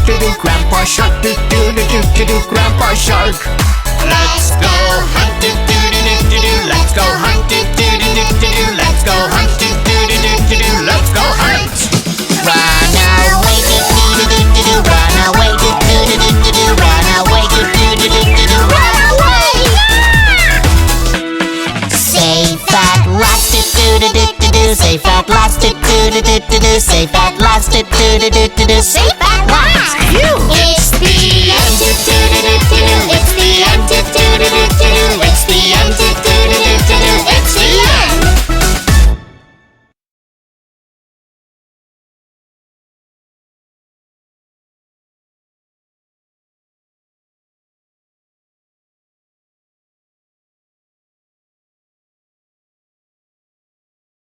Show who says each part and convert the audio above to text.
Speaker 1: do do. Grandpa Shark, do do do do do do. Grandpa Shark. Let's go hunt, do do do do do. Let's go hunt, do do do do do. Let's go hunt, do do do do do. Let's go hunt.
Speaker 2: Run away, do do do do do. Run away, do do do do do. Run away, do do do do do. Run away! Safe at last, do do do do do. Safe at last, do do do do do. Safe at last, do do do do do. Safe